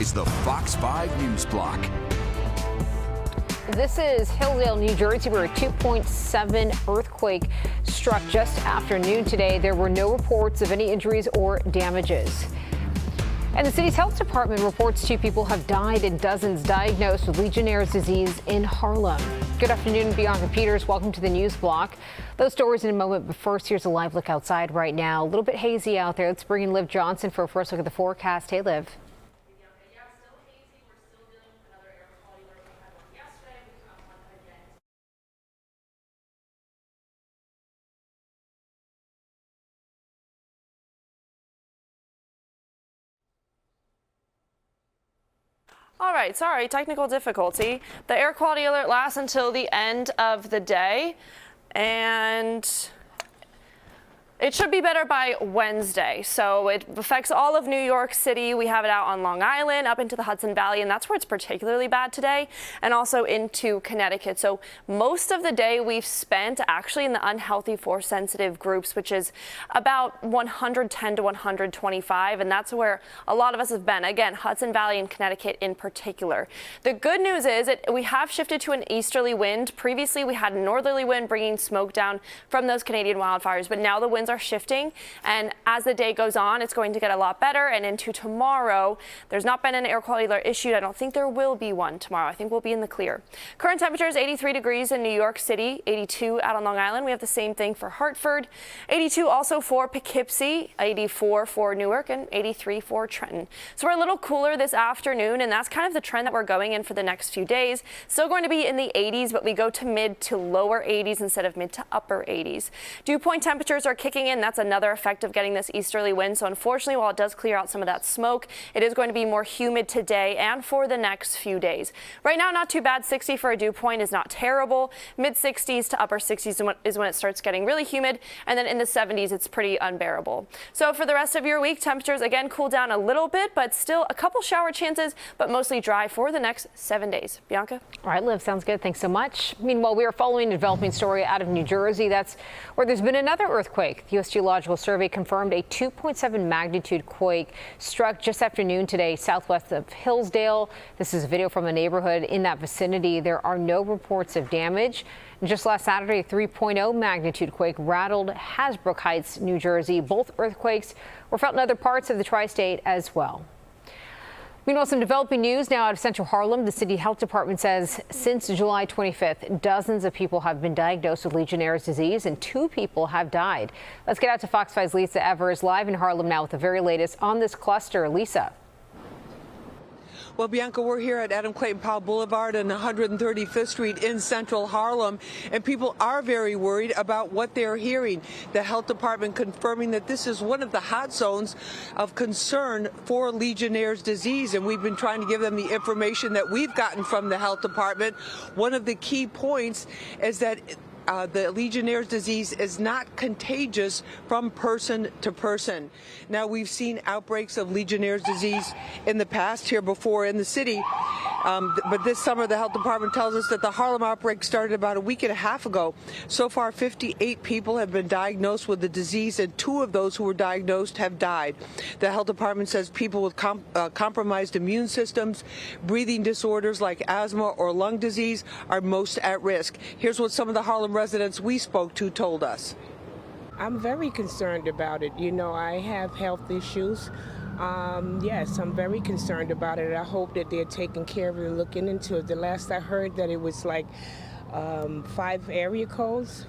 is the Fox 5 News Block. This is Hillsdale, New Jersey, where a 2.7 earthquake struck just after noon today. There were no reports of any injuries or damages. And the city's health department reports 2 people have died and dozens diagnosed with Legionnaires' disease in Harlem. Good afternoon, Bianca Peters. Welcome to the News Block. Those stories in a moment, but first, here's a live look outside right now. A little bit hazy out there. Let's bring in Liv Johnson for a first look at the forecast. Hey, Liv. All right, sorry, technical difficulty. The air quality alert lasts until the end of the day, and it should be better by Wednesday. So it affects all of New York City. We have it out on Long Island, up into the Hudson Valley, and that's where it's particularly bad today, and also into Connecticut. So most of the day we've spent actually in the unhealthy force sensitive groups, which is about 110 to 125, and that's where a lot of us have been. Again, Hudson Valley and Connecticut in particular. The good news is that we have shifted to an easterly wind. Previously, we had a northerly wind bringing smoke down from those Canadian wildfires, but now the winds are shifting, and as the day goes on, it's going to get a lot better. And into tomorrow, there's not been an air quality alert issued. I don't think there will be one tomorrow. I think we'll be in the clear. Current temperature is 83 degrees in New York City, 82 out on Long Island. We have the same thing for Hartford, 82 also for Poughkeepsie, 84 for Newark, and 83 for Trenton. So we're a little cooler this afternoon, and that's kind of the trend that we're going in for the next few days. Still going to be in the 80s, but we go to mid to lower 80s instead of mid to upper 80s. Dew point temperatures are kicking in. That's another effect of getting this easterly wind. So unfortunately, while it does clear out some of that smoke, it is going to be more humid today and for the next few days. Right now, not too bad. 60 for a dew point is not terrible. Mid 60s to upper 60s is when it starts getting really humid. And then in the 70s, it's pretty unbearable. So for the rest of your week, temperatures again cool down a little bit, but still a couple shower chances, but mostly dry for the next 7 days. Bianca? All right, Liv, sounds good. Thanks so much. Meanwhile, we are following a developing story out of New Jersey. That's where there's been another earthquake. The U.S. Geological Survey confirmed a 2.7 magnitude quake struck just after noon today southwest of Hillsdale. This is a video from a neighborhood in that vicinity. There are no reports of damage. And just last Saturday, a 3.0 magnitude quake rattled Hasbrook Heights, New Jersey. Both earthquakes were felt in other parts of the tri-state as well. Meanwhile, some developing news now out of central Harlem. The city health department says since July 25th, dozens of people have been diagnosed with Legionnaires' disease and 2 people have died. Let's get out to Fox 5's Lisa Evers live in Harlem now with the very latest on this cluster. Lisa. Well, Bianca, we're here at Adam Clayton Powell Boulevard and 135th Street in central Harlem, and people are very worried about what they're hearing. The health department confirming that this is one of the hot zones of concern for Legionnaires' disease, and we've been trying to give them the information that we've gotten from the health department. One of the key points is that the Legionnaires' disease is not contagious from person to person. Now, we've seen outbreaks of Legionnaires' disease in the past here before in the city, but this summer the health department tells us that the Harlem outbreak started about a week and a half ago. So far, 58 people have been diagnosed with the disease, and 2 of those who were diagnosed have died. The health department says people with compromised immune systems, breathing disorders like asthma or lung disease are most at risk. Here's what some of the Harlem residents we spoke to told us. I'm very concerned about it. You know, I have health issues. Yes, I'm very concerned about it. I hope that they're taking care of it and looking into it. The last I heard that it was like 5 area codes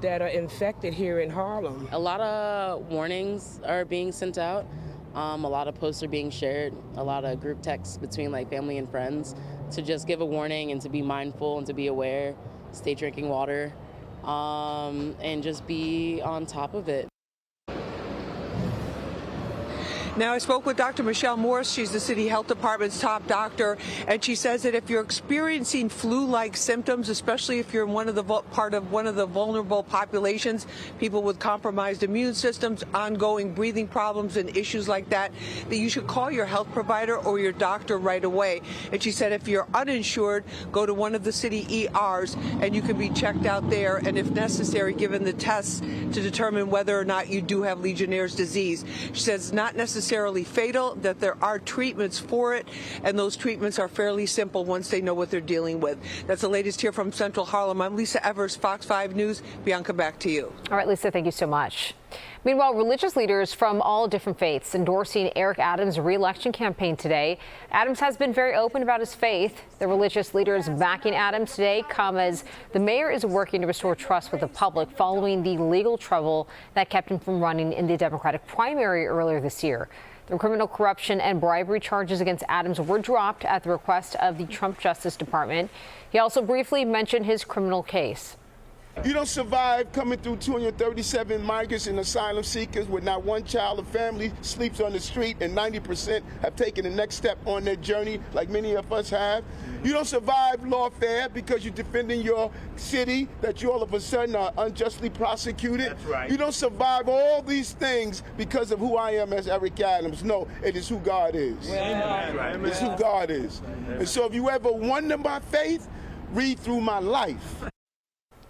that are infected here in Harlem. A lot of warnings are being sent out. A lot of posts are being shared. A lot of group texts between like family and friends to just give a warning and to be mindful and to be aware. Stay drinking water, and just be on top of it. Now, I spoke with Dr. Michelle Morris. She's the city health department's top doctor, and she says that if you're experiencing flu-like symptoms, especially if you're in part of one of the vulnerable populations, people with compromised immune systems, ongoing breathing problems, and issues like that, that you should call your health provider or your doctor right away. And she said if you're uninsured, go to one of the city ERs, and you can be checked out there, and if necessary, given the tests to determine whether or not you do have Legionnaires' disease. She says it's not necessary necessarily fatal, that there are treatments for it, and those treatments are fairly simple once they know what they're dealing with. That's the latest here from Central Harlem. I'm Lisa Evers, Fox 5 News. Bianca, back to you. All right, Lisa, thank you so much. Meanwhile, religious leaders from all different faiths endorsing Eric Adams' re-election campaign today. Adams has been very open about his faith. The religious leaders backing Adams today come as the mayor is working to restore trust with the public following the legal trouble that kept him from running in the Democratic primary earlier this year. The criminal corruption and bribery charges against Adams were dropped at the request of the Trump Justice Department. He also briefly mentioned his criminal case. You don't survive coming through 237 migrants and asylum seekers with not one child or family sleeps on the street, and 90% have taken the next step on their journey, like many of us have. You don't survive lawfare because you're defending your city that you all of a sudden are unjustly prosecuted. That's right. You don't survive all these things because of who I am as Eric Adams. No, it is who God is. That's right. It's who God is. And so if you ever wonder my faith, read through my life.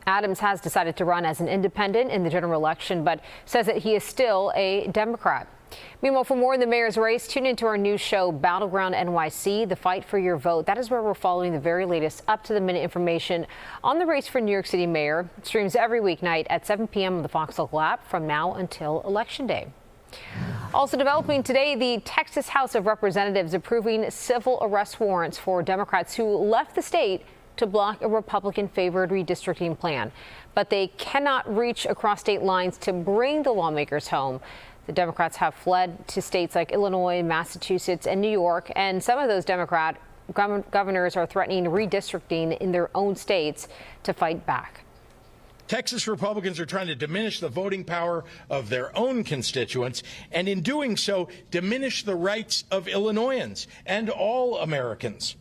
Adams has decided to run as an independent in the general election, but says that he is still a Democrat. Meanwhile, for more in the mayor's race, tune into our new show, Battleground NYC, The Fight for Your Vote. That is where we're following the very latest up-to-the-minute information on the race for New York City mayor. It streams every weeknight at 7 p.m. on the Fox Local app from now until Election Day. Also developing today, the Texas House of Representatives approving civil arrest warrants for Democrats who left the state to block a Republican-favored redistricting plan. But they cannot reach across state lines to bring the lawmakers home. The Democrats have fled to states like Illinois, Massachusetts, and New York, and some of those Democrat governors are threatening redistricting in their own states to fight back. Texas Republicans are trying to diminish the voting power of their own constituents, and in doing so, diminish the rights of Illinoisans and all Americans.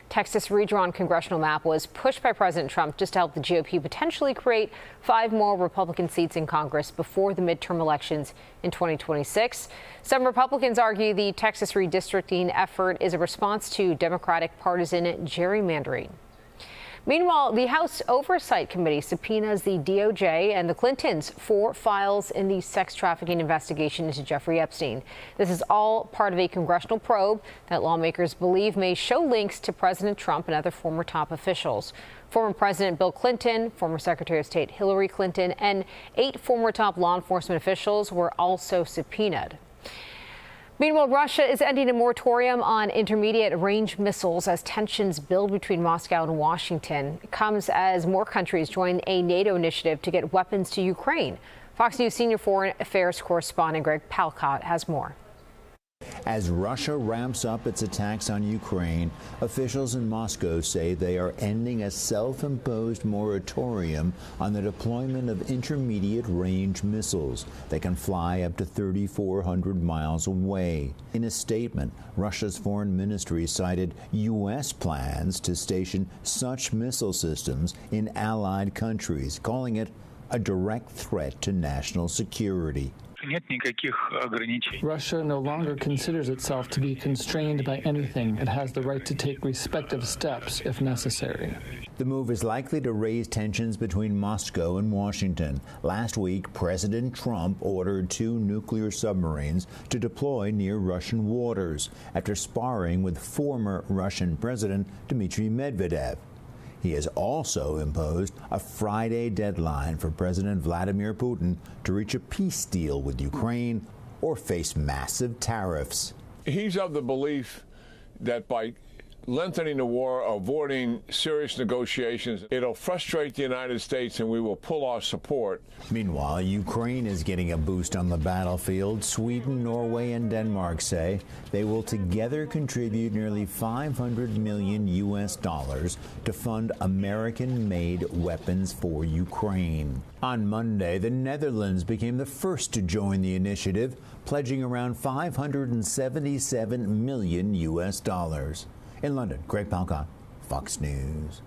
Texas' redrawn congressional map was pushed by President Trump just to help the GOP potentially create 5 more Republican seats in Congress before the midterm elections in 2026. Some Republicans argue the Texas redistricting effort is a response to Democratic partisan gerrymandering. Meanwhile, the House Oversight Committee subpoenas the DOJ and the Clintons for files in the sex trafficking investigation into Jeffrey Epstein. This is all part of a congressional probe that lawmakers believe may show links to President Trump and other former top officials. Former President Bill Clinton, former Secretary of State Hillary Clinton, and 8 former top law enforcement officials were also subpoenaed. Meanwhile, Russia is ending a moratorium on intermediate-range missiles as tensions build between Moscow and Washington. It comes as more countries join a NATO initiative to get weapons to Ukraine. Fox News senior foreign affairs correspondent Greg Palkot has more. As Russia ramps up its attacks on Ukraine, officials in Moscow say they are ending a self-imposed moratorium on the deployment of intermediate-range missiles that can fly up to 3,400 miles away. In a statement, Russia's foreign ministry cited U.S. plans to station such missile systems in allied countries, calling it a direct threat to national security. Russia no longer considers itself to be constrained by anything. It has the right to take respective steps if necessary. The move is likely to raise tensions between Moscow and Washington. Last week, President Trump ordered 2 nuclear submarines to deploy near Russian waters after sparring with former Russian President Dmitry Medvedev. He has also imposed a Friday deadline for President Vladimir Putin to reach a peace deal with Ukraine or face massive tariffs. He's of the belief that by lengthening the war, avoiding serious negotiations, it'll frustrate the United States and we will pull our support. Meanwhile, Ukraine is getting a boost on the battlefield. Sweden, Norway, and Denmark say they will together contribute nearly $500 million to fund American-made weapons for Ukraine. On Monday, the Netherlands became the first to join the initiative, pledging around $577 million. In London, Greg Palkot, Fox News.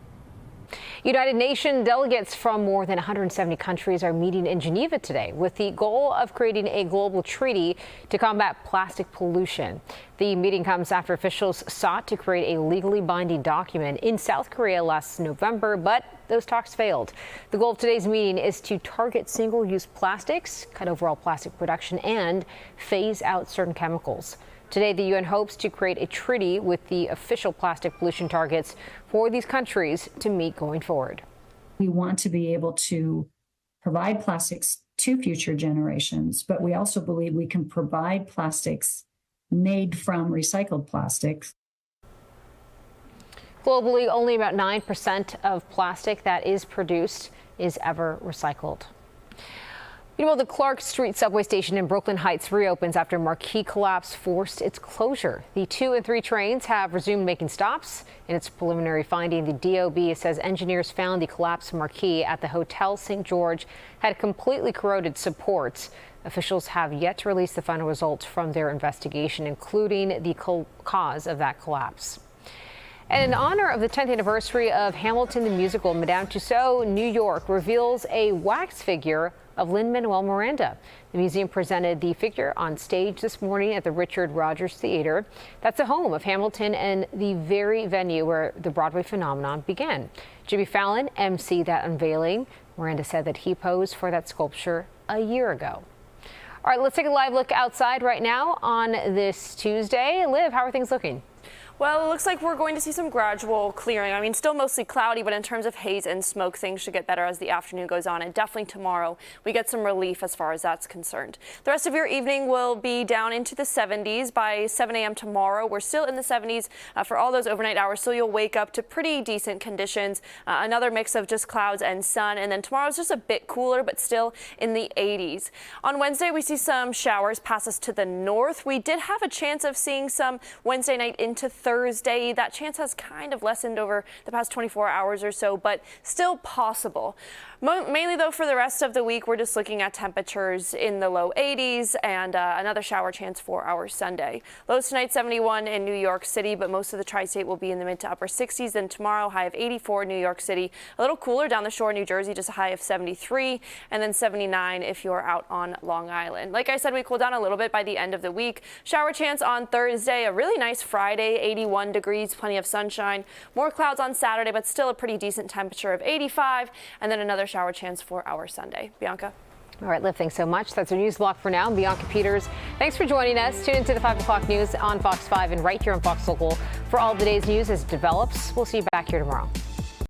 United Nations delegates from more than 170 countries are meeting in Geneva today with the goal of creating a global treaty to combat plastic pollution. The meeting comes after officials sought to create a legally binding document in South Korea last November, but those talks failed. The goal of today's meeting is to target single-use plastics, cut overall plastic production, and phase out certain chemicals. Today, the UN hopes to create a treaty with the official plastic pollution targets for these countries to meet going forward. We want to be able to provide plastics to future generations, but we also believe we can provide plastics made from recycled plastics. Globally, only about 9% of plastic that is produced is ever recycled. Meanwhile, the Clark Street subway station in Brooklyn Heights reopens after marquee collapse forced its closure. The 2 and 3 trains have resumed making stops. In its preliminary finding, the DOB says engineers found the collapsed marquee at the Hotel St. George had completely corroded supports. Officials have yet to release the final results from their investigation, including the cause of that collapse. And in honor of the 10th anniversary of Hamilton the musical, Madame Tussauds New York reveals a wax figure of Lin-Manuel Miranda. The museum presented the figure on stage this morning at the Richard Rodgers Theater. That's the home of Hamilton and the very venue where the Broadway phenomenon began. Jimmy Fallon emceed that unveiling. Miranda said that he posed for that sculpture a year ago. All right, let's take a live look outside right now on this Tuesday. Liv, how are things looking? Well, it looks like we're going to see some gradual clearing. I mean, still mostly cloudy, but in terms of haze and smoke, things should get better as the afternoon goes on. And definitely tomorrow, we get some relief as far as that's concerned. The rest of your evening will be down into the 70s by 7 a.m. tomorrow. We're still in the 70s for all those overnight hours, so you'll wake up to pretty decent conditions. Another mix of just clouds and sun. And then tomorrow's just a bit cooler, but still in the 80s. On Wednesday, we see some showers pass us to the north. We did have a chance of seeing some Wednesday night into Thursday. That chance has kind of lessened over the past 24 hours or so, but still possible. Mainly, though, for the rest of the week, we're just looking at temperatures in the low 80s and another shower chance for our Sunday. Lows tonight, 71 in New York City, but most of the tri-state will be in the mid to upper 60s. And tomorrow, high of 84 in New York City. A little cooler down the shore, New Jersey, just a high of 73, and then 79 if you're out on Long Island. Like I said, we cool down a little bit by the end of the week. Shower chance on Thursday, a really nice Friday, 81 degrees, plenty of sunshine. More clouds on Saturday, but still a pretty decent temperature of 85, and then another shower chance for our Sunday. Bianca? All right, Liv, thanks so much. That's our news block for now. I'm Bianca Peters. Thanks for joining us. Tune into the 5 o'clock news on Fox 5 and right here on Fox Local for all of the day's news as it develops. We'll see you back here tomorrow.